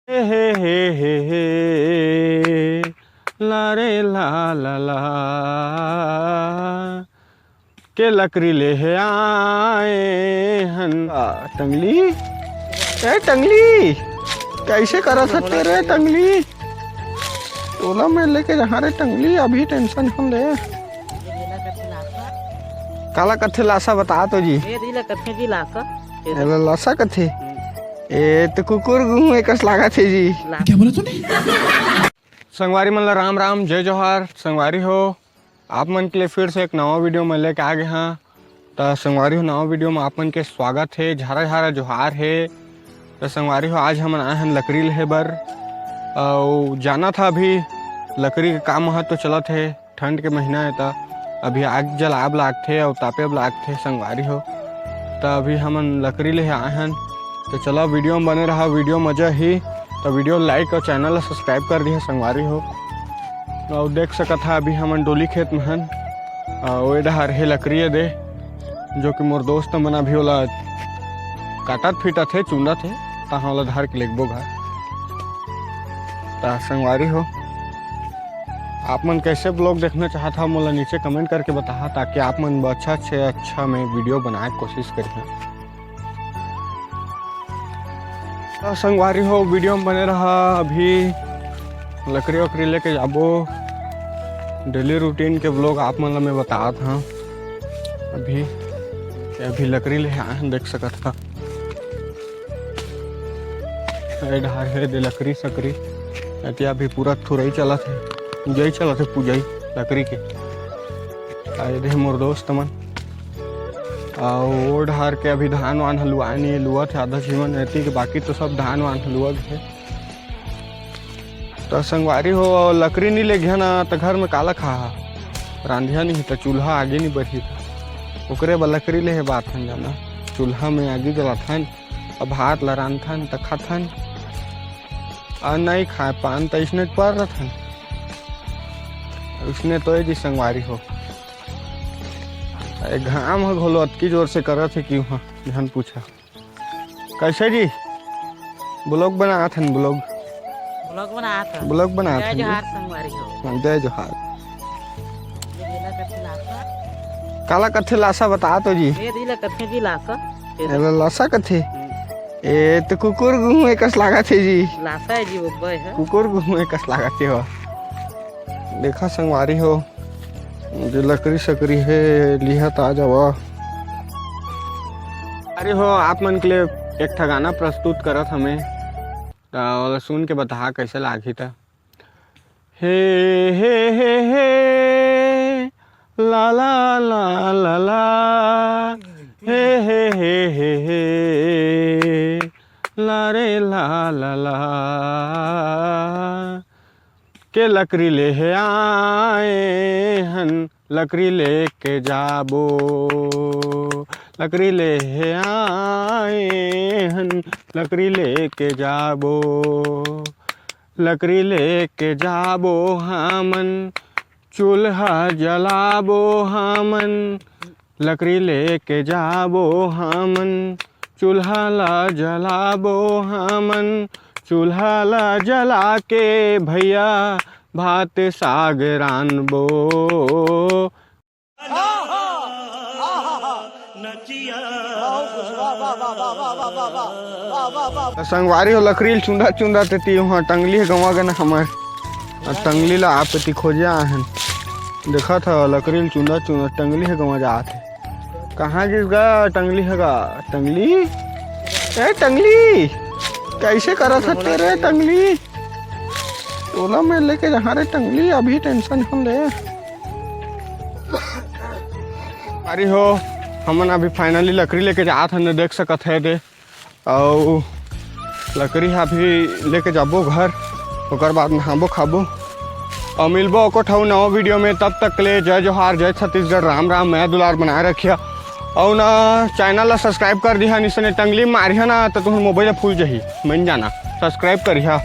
हे ला रे ला ला ला के लकड़ी ले आए हन। टंगली ए टंगली कैसे करा सकते रे टंगली, टोला में लेके जहाँ रे टंगली अभी टेंशन हम ले। काला कथे लाशा बता तो जी लाशा कथे ए तो कुकुर गुहू एकस लागा थे जी। क्या बोला तूने? संगवारी मन ला राम राम जय जोहार। संगवारी हो आप मन के लिए फिर से एक नवा वीडियो में लेके आ गए हाँ। तो संगवारी हो नवा वीडियो में आप मन के स्वागत है, झारा झारा जोहार है। तो संगवारी हो आज हम आए हैं लकड़ी लेहे बर और जाना था अभी लकड़ी का काम वहाँ तो चला थे, ठंड के महीना है तो अभी आग जलाब लागथे और तापेब लागथे संगवारी हो। तो अभी हम लकड़ी लेहे आए हैं तो चलो वीडियो में बने रहा, वीडियो मजा ही तो वीडियो लाइक और चैनल ला सब्सक्राइब कर दिए संगवारी हो। और देख सकत था अभी हम डोली खेत में हन और डहर हे लकड़ी दे जो कि मोर दोस्त मन अभी वाला काटत फीटा थे चुंदा थे तहाँ वाला धार के लेगबो घर। तो संगवारी हो आप मन कैसे ब्लॉग देखना चाहता मोला नीचे कमेंट करके बता ताकि आप मन अच्छा से अच्छा मैं वीडियो बनाए कोशिश करिए। तो संगवारी हो वीडियो में बने रहा, अभी लकड़ी वकड़ी लेके जाबो डेली रूटीन के ब्लॉग आप मन ला मैं बता था। अभी लकड़ी ले आए देख सकत था ढार है दे लकड़ी सकरी अतिया अभी पूरा थुरई चला थे पूजाई चला थे पूजाई लकड़ी के आए दे मोर दोस्त मन और ढार के अभी धान वान हलुआ नहीं लुआ थे आधा जीवन रहती के बाकी तो सब धान वान हलुआ थे। तो संगवारी हो लकड़ी नहीं ले गया ना तो घर में काला खा रांधिया नहीं तो चूल्हा आगे नहीं बढ़ी था ओकरे बर लकड़ी ले बात हन जाना चूल्हा में आगे जलाथन अब भात ला रांधथन तो खाथन और नहीं खाए पान तो इसने पर रहथन उसने तो जी संगवारी हो घाम हो घोलो अतकी जोर से कर थे क्यों हाँ ध्यान पूछा कैसे जी ब्लॉग बना था ब्लॉग बना जय जोहार। काला कथे लाशा बता तो जी लाशा कथे ए तो कुकुर गुहू एकस लागा थे जी लाशा है जी कुकुर गुहू एकस लागा थे हो। देखा संगवारी हो जो लकड़ी सकड़ी है लिहत आ जावा। अरे हो आप मन के लिए एक ठा गाना प्रस्तुत करत हमें तो सुन के बता कैसे लागी था। हे ला ला ला ला ला हे ला रे ला ला ला के लकड़ी ले आए हन लकड़ी लेके जाबो लकड़ी ले आए हन लकड़ी लेके जाबो लकड़ी लेके जाबो हमन चूल्हा जलाबो हमन लकड़ी लेके जाबो हमन चूल्हा ला जलाबो हमन चूल्हा ला जला के भैया भात साग रानबो। संगवारी हो लकड़ी चुंदा चुंदा तेती वहाँ टंगली है गंवा गना हमार टंगली ला आप तेती खोजे आहन देखा था लकड़ी चुंदा चुंदा टंगली है गंवा जाते कहाँ जिसगा टंगली हैगा टंगली ए टंगली कैसे करा सकते रे टंगली, टोला में लेके जहाँ रे टंगली अभी टेंशन हम ले। अरे हो हमन अभी फाइनली लकड़ी लेके जात हन देख सकत है दे और लकड़ी अभी लेके जाबो घर ओकर बाद नहाबो खाबो और मिलबो ओको ठौ नवा वीडियो में। तब तक ले जय जोहार जय छत्तीसगढ़ राम राम मैं दुलार बनाए रखिया और ना चैनल ला सब्सक्राइब कर दिया निसने टंगली मारिया ना तो तुम मोबाइल फूल जही मन जाना सब्सक्राइब करिया।